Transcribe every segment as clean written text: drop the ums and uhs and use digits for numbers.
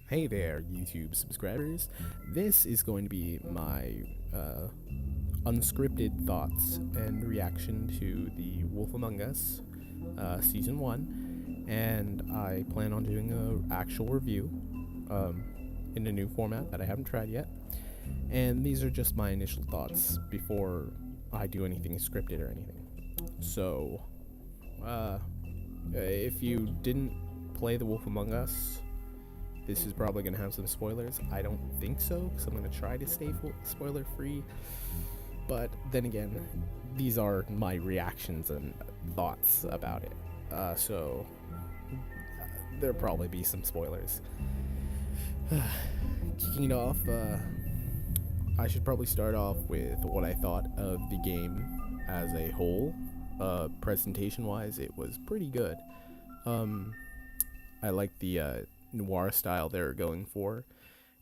Hey there, YouTube subscribers. This is going to be my unscripted thoughts and reaction to the Wolf Among Us Season 1, and I plan on doing an actual review in a new format that I haven't tried yet. And these are just my initial thoughts before I do anything scripted or anything. So, if you didn't play The Wolf Among Us, this is probably going to have some spoilers. I don't think so, because I'm going to try to stay spoiler free. But then again, these are my reactions and thoughts about it. So there'll probably be some spoilers. Kicking it off, I should probably start off with what I thought of the game as a whole. Presentation-wise, it was pretty good. I liked the noir style they were going for,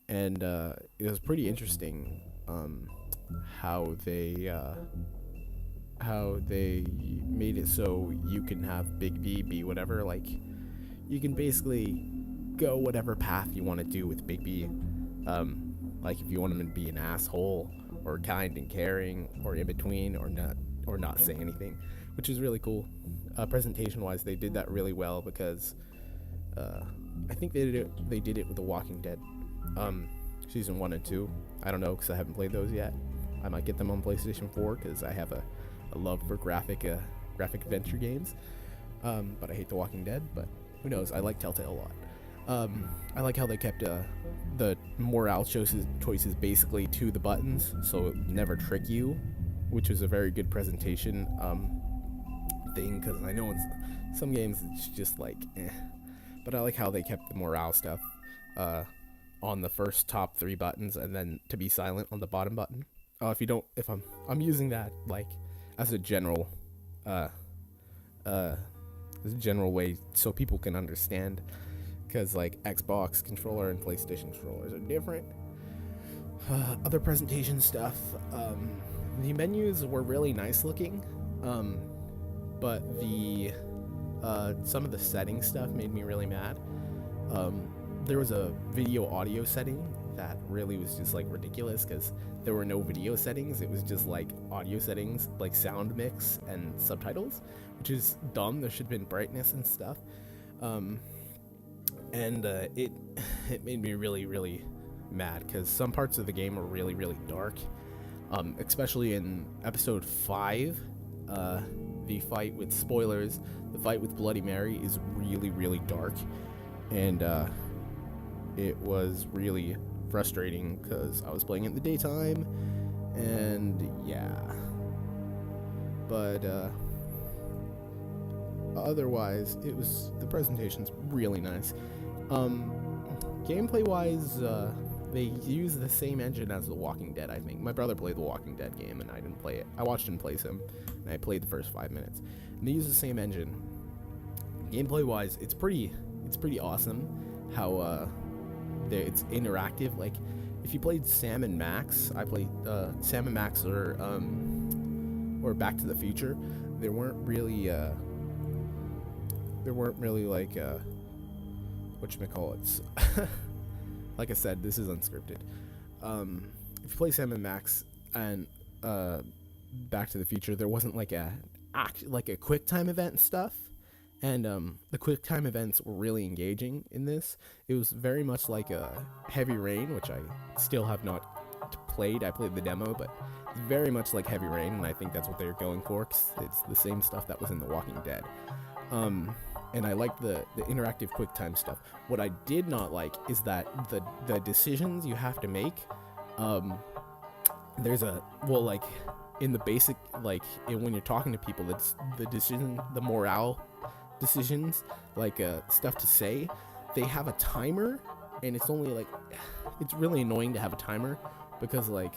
and it was pretty interesting how they made it so you can have Big B be whatever. Like, you can basically go whatever path you want to do with Big B. Like, if you want him to be an asshole or kind and caring or in between or not say anything, which is really cool. Presentation wise, they did that really well, because I think they did it with The Walking Dead, season 1 and 2. I don't know, because I haven't played those yet. I might get them on PlayStation 4, because I have a love for graphic adventure games. But I hate The Walking Dead, but who knows? I like TellTale a lot. I like how they kept the morale choices basically to the buttons, so it never trick you, which was a very good presentation thing, because I know in some games it's just like eh. But I like how they kept the morale stuff on the first top 3 buttons, and then to be silent on the bottom button. If I'm using that like as a general way so people can understand, because like Xbox controller and PlayStation controllers are different. Other presentation stuff, the menus were really nice looking, but the some of the setting stuff made me really mad. There was a video audio setting that really was just like ridiculous, because there were no video settings. It was just like audio settings, like sound mix and subtitles, which is dumb. There should have been brightness and stuff. It made me really, really mad, because some parts of the game are really, really dark. Especially in episode 5, the fight with spoilers, the fight with Bloody Mary is really, really dark, and it was really frustrating, because I was playing it in the daytime, and yeah. But otherwise, the presentation's really nice. Gameplay wise, they use the same engine as The Walking Dead, I think. My brother played The Walking Dead game, and I didn't play it. I watched him play some, and I played the first 5 minutes. And they use the same engine. Gameplay wise, it's pretty awesome how it's interactive. Like, if you played Sam and Max, I played Sam and Max or Back to the Future. There weren't really like whatchamacallits. Like I said, this is unscripted. If you play Sam and Max and Back to the Future, there wasn't like a quick time event stuff, and the quick time events were really engaging in this. It was very much like a Heavy Rain, which I still have not played. I played the demo, but it's very much like Heavy Rain, and I think that's what they're going for, 'cause it's the same stuff that was in The Walking Dead. And I like the interactive quick time stuff. What I did not like is that the decisions you have to make, there's like in the basic, like when you're talking to people, the morale decisions, like stuff to say, they have a timer, and it's only like, it's really annoying to have a timer, because like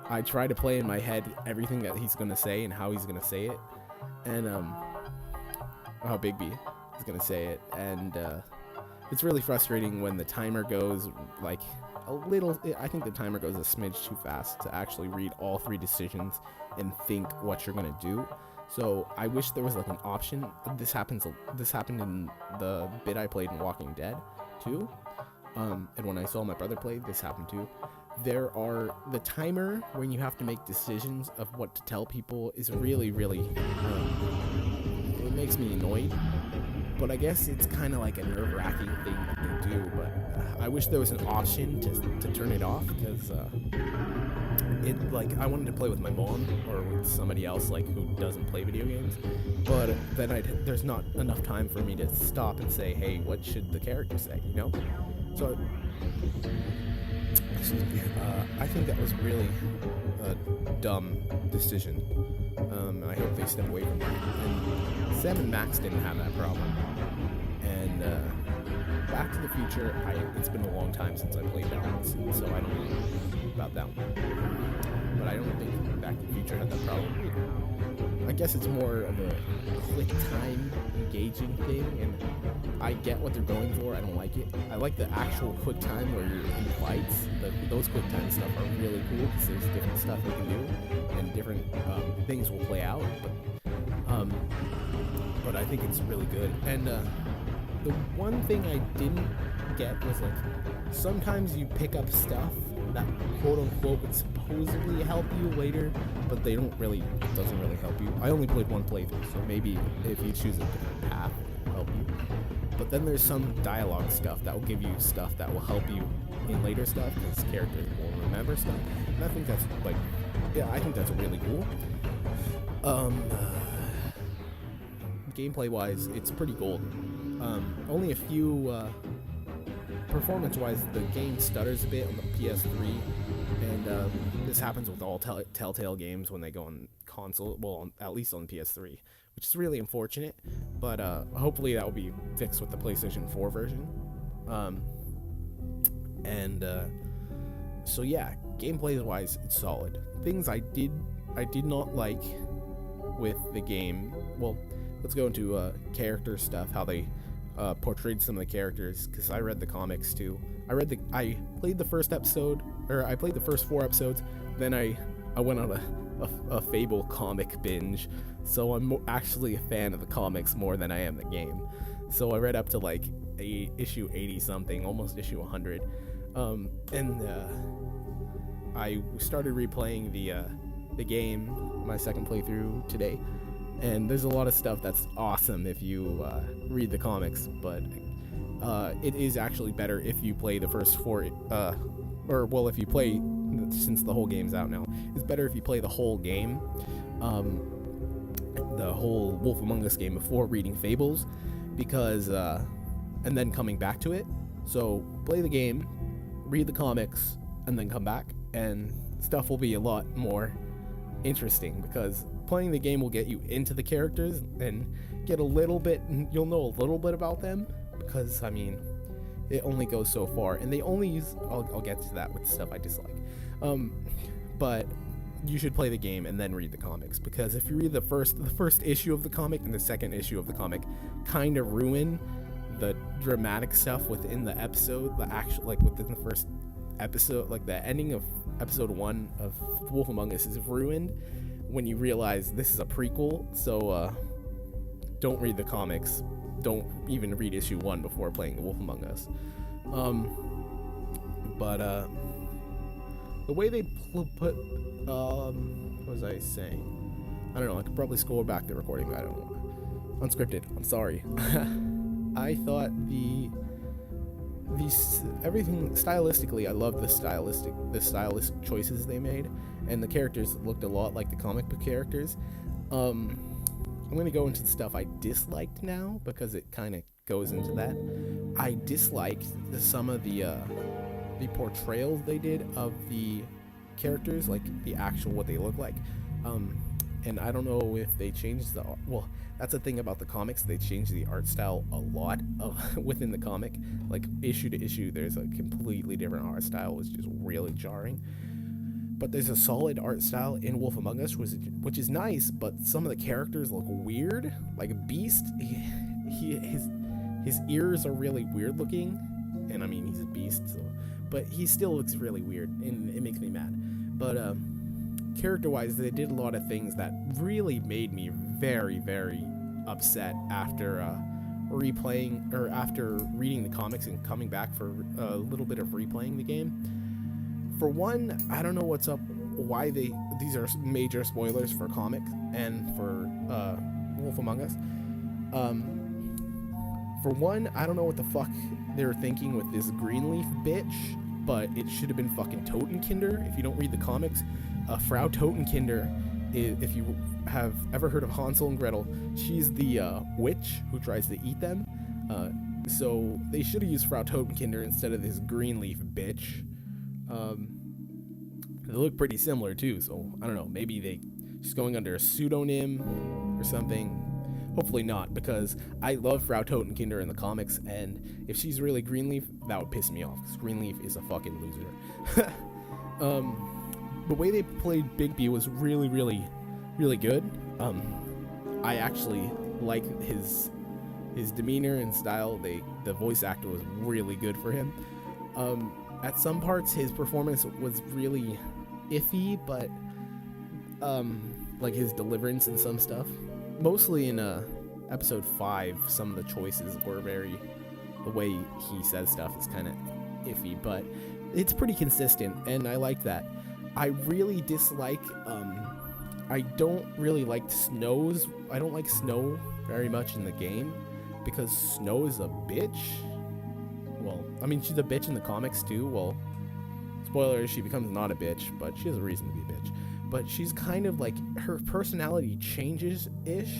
I try to play in my head everything that he's gonna say and how he's gonna say it, and how Big B is gonna say it, and it's really frustrating when the timer goes like a little. I think the timer goes a smidge too fast to actually read all 3 decisions and think what you're gonna do. So I wish there was like an option. This happened in the bit I played in Walking Dead too. And when I saw my brother play, this happened too. There are the timer when you have to make decisions of what to tell people is really, really. It makes me annoyed. But I guess it's kind of like a nerve-wracking thing to do. But I wish there was an option to turn it off, because I wanted to play with my mom or with somebody else who doesn't play video games. But then there's not enough time for me to stop and say, hey, what should the character say? So I think that was really a dumb decision. I hope they step away from that. And Sam and Max didn't have that problem. And Back to the Future, it's been a long time since I played that one, so I don't know about that one. But I don't think Back to the Future had that problem either. I guess it's more of a quick time engaging thing, and I get what they're going for. I don't like it. I like the actual quick time where you're in fights. Those quick time stuff are really cool because there's different stuff you can do and different things will play out. But I think it's really good. And the one thing I didn't get was sometimes you pick up stuff that quote unquote would supposedly help you later, but it doesn't really help you. I only played one playthrough, so maybe if you choose a different path, it'll help you. But then there's some dialogue stuff that will give you stuff that will help you in later stuff, because characters will remember stuff. And I think that's I think that's really cool. Gameplay wise, it's pretty golden. Only a few performance-wise, the game stutters a bit on the PS3, and this happens with all TellTale games when they go on console, well, at least on PS3, which is really unfortunate, but hopefully that will be fixed with the PlayStation 4 version. So yeah, gameplay-wise, it's solid. Things I did not like with the game, well, let's go into character stuff, how they portrayed some of the characters, because I read the comics too. I played the first episode, or I played the first 4 episodes, then I went on a Fable comic binge, so I'm actually a fan of the comics more than I am the game. So I read up to issue 80 something, almost issue 100, and I started replaying the game, my second playthrough today. And there's a lot of stuff that's awesome if you read the comics, but it is actually better if you play the first 4, if you play, since the whole game's out now, it's better if you play the whole game, the whole Wolf Among Us game before reading Fables, because, and then coming back to it. So play the game, read the comics, and then come back, and stuff will be a lot more interesting, because playing the game will get you into the characters and you'll know a little bit about them, because it only goes so far, and they only use, I'll get to that with stuff I dislike, but you should play the game and then read the comics, because if you read the first issue of the comic and the second issue of the comic kind of ruin the dramatic stuff within the episode, the actual, within the first episode, the ending of episode 1 of Wolf Among Us is ruined when you realize this is a prequel. So don't read the comics, don't even read issue 1 before playing the Wolf Among Us. But the way they put what was I saying? I don't know, I could probably scroll back the recording, but I don't know. Unscripted, I'm sorry. I thought everything stylistically, I love the stylistic choices they made, and the characters looked a lot like the comic book characters. I'm going to go into the stuff I disliked now, because it kind of goes into that. I disliked some of the portrayals they did of the characters, the actual what they look like. And I don't know if they changed the art. Well, that's the thing about the comics, they changed the art style a lot within the comic. Issue to issue, there's a completely different art style, which is really jarring. But there's a solid art style in Wolf Among Us, which is nice, but some of the characters look weird. Like Beast, his ears are really weird looking, and he's a beast, so, but he still looks really weird, and it makes me mad. But character-wise, they did a lot of things that really made me very, very upset after replaying, or after reading the comics and coming back for a little bit of replaying the game. For one, I don't know what's up, why these are major spoilers for comics and for Wolf Among Us. For one, I don't know what the fuck they were thinking with this Greenleaf bitch, but it should have been fucking Totenkinder. If you don't read the comics, Frau Totenkinder, if you have ever heard of Hansel and Gretel, she's the witch who tries to eat them. So they should have used Frau Totenkinder instead of this Greenleaf bitch. They look pretty similar too, so I don't know, maybe she's going under a pseudonym or something. Hopefully not, because I love Frau Totenkinder in the comics, and if she's really Greenleaf, that would piss me off, because Greenleaf is a fucking loser. The way they played Bigby was really, really, really good. I actually like his demeanor and style. The voice actor was really good for him. At some parts, his performance was really iffy, but like his deliverance and some stuff. Mostly in episode 5, some of the choices were the way he says stuff is kind of iffy, but it's pretty consistent, and I like that. I really dislike, I don't really like Snow's. I don't like Snow very much in the game, because Snow is a bitch. Well, I mean, she's a bitch in the comics too. Well, spoilers, she becomes not a bitch, but she has a reason to be a bitch. But she's kind of like, her personality changes-ish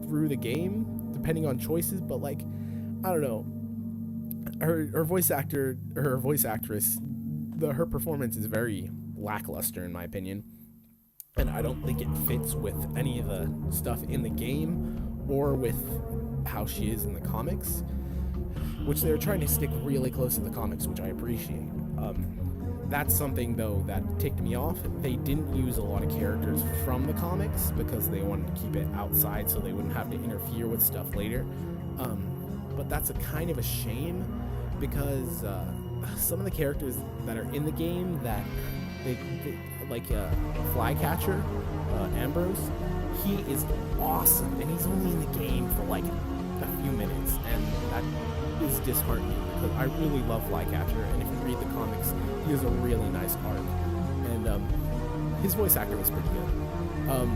through the game, depending on choices, but like, I don't know. Her voice actress, her performance is very lackluster in my opinion. And I don't think it fits with any of the stuff in the game or with how she is in the comics, which they're trying to stick really close to the comics, which I appreciate. That's something, though, that ticked me off. They didn't use a lot of characters from the comics because they wanted to keep it outside so they wouldn't have to interfere with stuff later. But that's a kind of a shame, because some of the characters that are in the game that they like Flycatcher, Ambrose, he is awesome, and he's only in the game for like a few minutes, and that is disheartening because I really love Flycatcher, and if you read the comics, he has a really nice arc, and his voice actor was pretty good.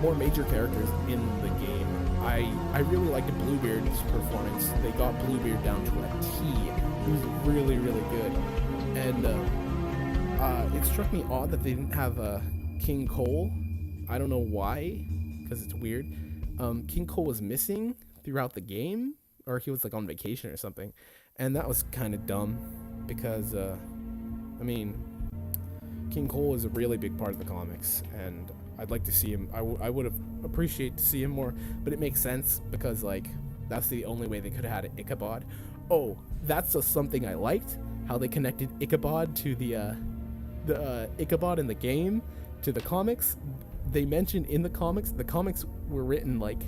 More major characters in the game, I really liked Bluebeard's performance. They got Bluebeard down to a T. He was really, really good, and it struck me odd that they didn't have King Cole. I don't know why, because it's weird. King Cole was missing throughout the game, or he was like on vacation or something, and that was kind of dumb, because I mean, King Cole is a really big part of the comics, and I'd like to see him. I would have appreciated to see him more, but it makes sense because like that's the only way they could have had Ichabod. Oh, that's something I liked, how they connected Ichabod to the Ichabod in the game to the comics. They mentioned in the comics were written like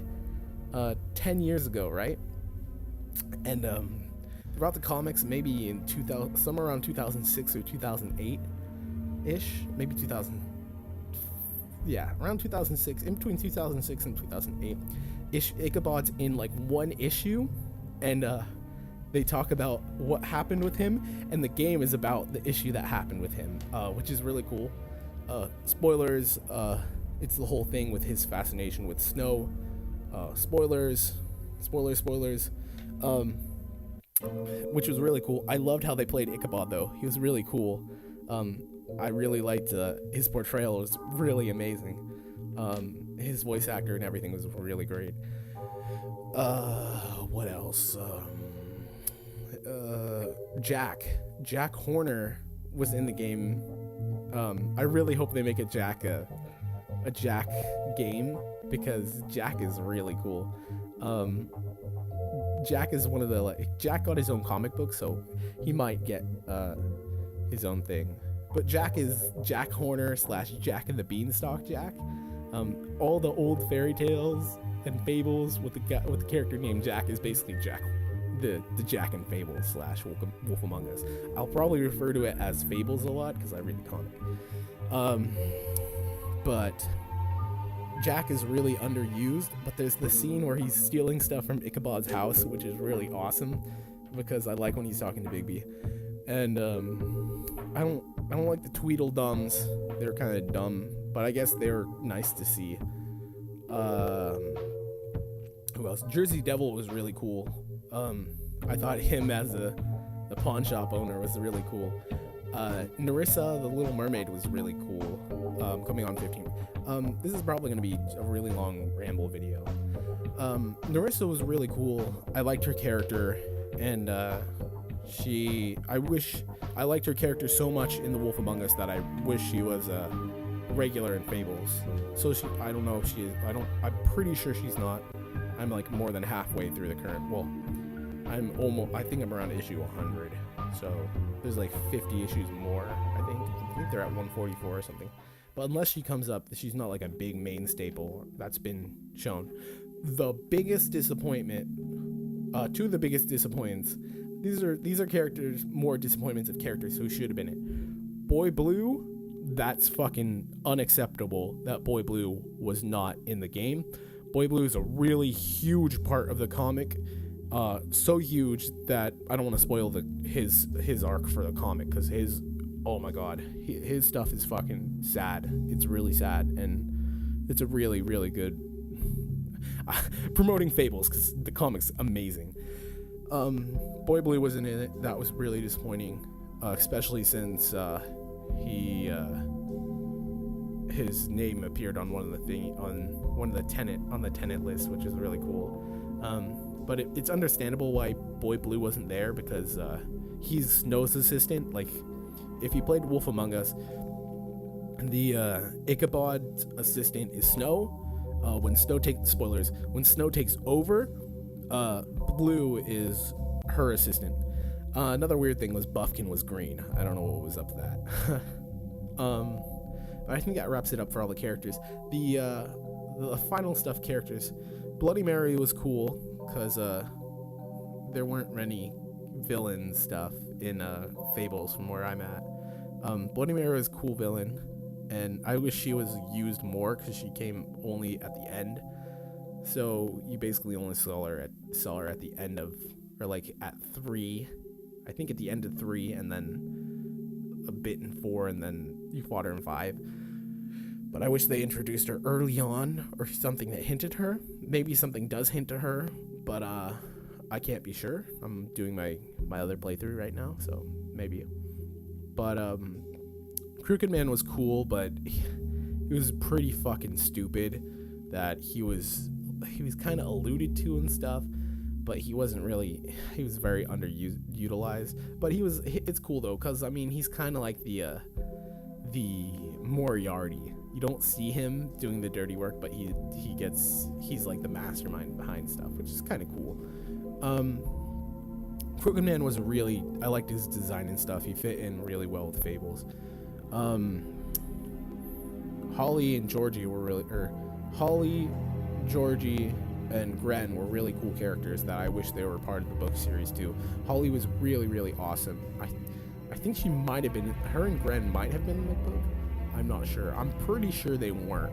10 years ago, right? And throughout the comics, maybe in 2000, somewhere around 2006 or 2008 ish, maybe 2000, yeah, around 2006, in between 2006 and 2008 ish, Ichabod's in like one issue, and they talk about what happened with him, and the game is about the issue that happened with him, which is really cool. Spoilers, it's the whole thing with his fascination with Snow. Spoilers, which was really cool. I loved how they played Ichabod, though. He was really cool. I really liked his portrayal. Was really amazing. His voice actor and everything was really great. What else? Jack Horner was in the game. I really hope they make a Jack game, because Jack is really cool. Jack is one of the, like, Jack got his own comic book, so he might get his own thing. But Jack is Jack Horner / Jack and the Beanstalk Jack. All the old fairy tales and fables with the character named Jack is basically Jack, the Jack and Fables / Wolf Among Us. I'll probably refer to it as Fables a lot because I read the comic. But Jack is really underused, but there's the scene where he's stealing stuff from Ichabod's house, which is really awesome because I like when he's talking to Bigby. And I don't like the Tweedledums. They're kind of dumb, but I guess they're nice to see. Who else? Jersey Devil was really cool. I thought him as the pawn shop owner was really cool. Nerissa, the Little Mermaid, was really cool. Coming on 15. This is probably going to be a really long ramble video. Nerissa was really cool. I liked her character, and I liked her character so much in The Wolf Among Us that I wish she was a regular in Fables. So I don't know if she is. I'm pretty sure she's not. I'm like more than halfway through the current. Well, I think I'm around issue 100. So there's like 50 issues more. I think they're at 144 or something. But unless she comes up, she's not like a big main staple. That's been shown. The biggest disappointment, two of the biggest disappointments. These are characters, more disappointments of characters who should have been it. Boy Blue, that's fucking unacceptable that Boy Blue was not in the game. Boy Blue is a really huge part of the comic. So huge that I don't want to spoil his arc for the comic, because oh my god, his stuff is fucking sad. It's really sad, and it's a really, really good promoting Fables, because the comic's amazing. Boy Blue wasn't in it. That was really disappointing, especially since his name appeared on the tenant list, which is really cool. But it's understandable why Boy Blue wasn't there, because he's Snow's assistant. Like, if you played Wolf Among Us, the Ichabod's assistant is Snow. When Snow takes over, Blue is her assistant. Another weird thing was Buffkin was green. I don't know what was up to that. But I think that wraps it up for all the characters. The final stuff characters. Bloody Mary was cool, because there weren't any villain stuff in Fables from where I'm at. Bloody Mary was a cool villain, and I wish she was used more, because she came only at the end. So you basically only saw her at the end of, or like at 3. I think at the end of 3, and then a bit in 4, and then you fought her in 5. But I wish they introduced her early on, or something that hinted her. Maybe something does hint to her, but I can't be sure. I'm doing my other playthrough right now, so maybe. But Crooked Man was cool, but he was pretty fucking stupid. That he was kind of alluded to and stuff, but he wasn't really. He was very underutilized. But it's cool though, because I mean, he's kind of like the Moriarty. You don't see him doing the dirty work, but he's like the mastermind behind stuff, which is kind of cool. Crooked Man was I liked his design and stuff. He fit in really well with Fables. Holly, Georgie, and Gren were really cool characters that I wish they were part of the book series too. Holly was really, really awesome. I think she might have been, her and Gren might have been in the book. I'm not sure. I'm pretty sure they weren't,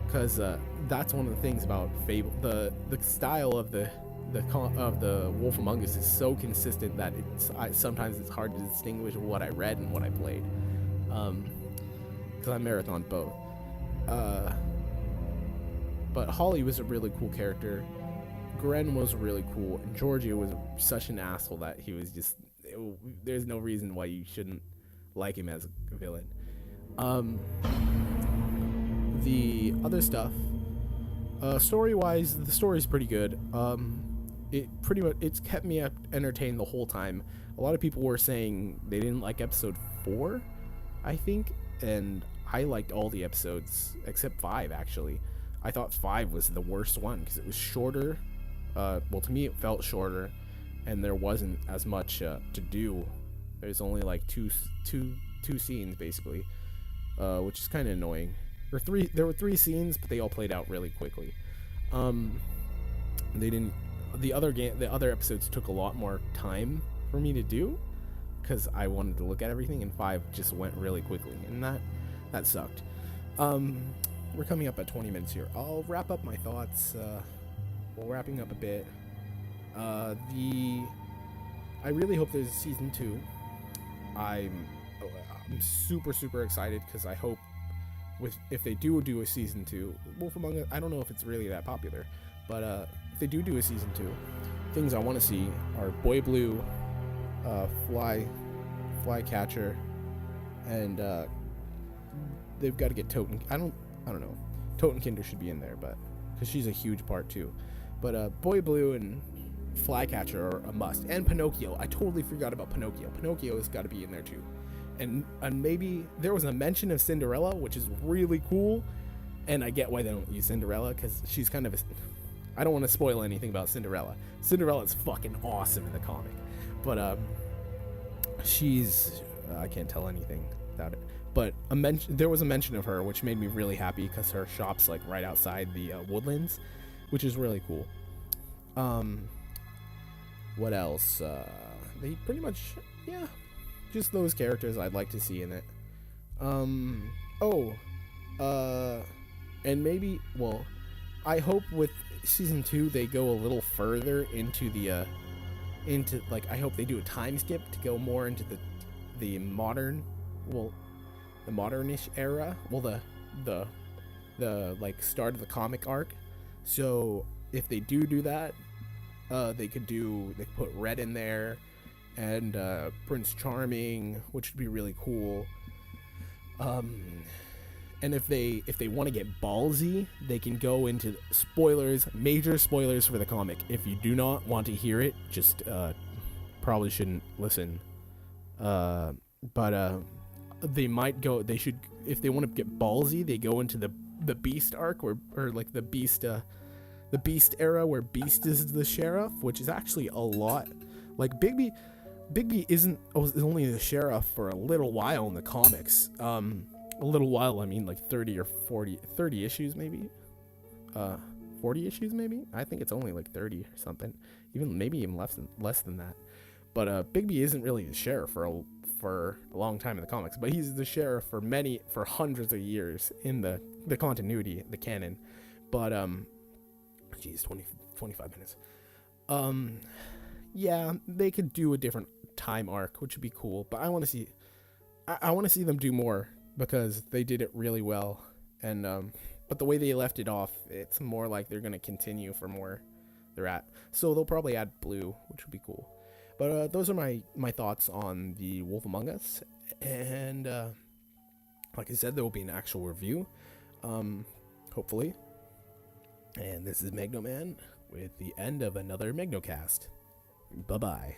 because that's one of the things about Fable. The style of the Wolf Among Us is so consistent that sometimes it's hard to distinguish what I read and what I played, because I marathoned both. But Holly was a really cool character. Gren was really cool, and Georgia was such an asshole that he was just. There's no reason why you shouldn't like him as a villain. The other stuff, story-wise, the story's pretty good. It's kept me entertained the whole time. A lot of people were saying they didn't like episode 4, I think, and I liked all the episodes except 5 actually. I thought 5 was the worst one because it was shorter. Well, to me it felt shorter, and there wasn't as much to do. There's only like two scenes basically, which is kind of annoying. There were 3 scenes, but they all played out really quickly. The other episodes took a lot more time for me to do because I wanted to look at everything, and 5 just went really quickly, and that sucked. we're coming up at 20 minutes here. I'll wrap up my thoughts. We're wrapping up a bit. I really hope there's a season 2. I'm super excited because I hope if they do a season 2, Wolf Among Us, I don't know if it's really that popular, but if they do a season 2, things I want to see are Boy Blue, Flycatcher, and they've got to get Toten. I don't know. Totenkinder should be in there, but because she's a huge part too. But Boy Blue and Flycatcher are a must, and Pinocchio. I totally forgot about Pinocchio. Pinocchio has got to be in there too, and maybe there was a mention of Cinderella, which is really cool, and I get why they don't use Cinderella because she's kind of I don't want to spoil anything about Cinderella. Cinderella's fucking awesome in the comic, but she's I can't tell anything about it. But there was a mention of her, which made me really happy because her shop's like right outside the Woodlands, which is really cool. What else? They pretty much, yeah, just those characters I'd like to see in it. And maybe, well, I hope with season 2 they go a little further into the I hope they do a time skip to go more into the modern, well, the modernish era, well, the like start of the comic arc. So if they do that, they could put Red in there and Prince Charming, which would be really cool. And if they want to get ballsy, they can go into major spoilers for the comic. If you do not want to hear it, just probably shouldn't listen. But they should, if they want to get ballsy, they go into the Beast arc, or like the Beast era, where Beast is the sheriff, which is actually a lot. Like Bigby is only the sheriff for a little while in the comics. A little while, I mean like 30 issues maybe. 40 issues maybe? I think it's only like 30 or something. Maybe even less than that. But Bigby isn't really the sheriff for a long time in the comics, but he's the sheriff for hundreds of years in the continuity, the canon. But geez, 25 minutes. Yeah, they could do a different time arc, which would be cool, but I want to see them do more, because they did it really well. And but the way they left it off, it's more like they're going to continue for more they're at. So they'll probably add Blue, which would be cool. But those are my thoughts on the Wolf Among Us. And like I said, there will be an actual review, hopefully. And this is MegnoMan with the end of another MegnoCast. Bye-bye.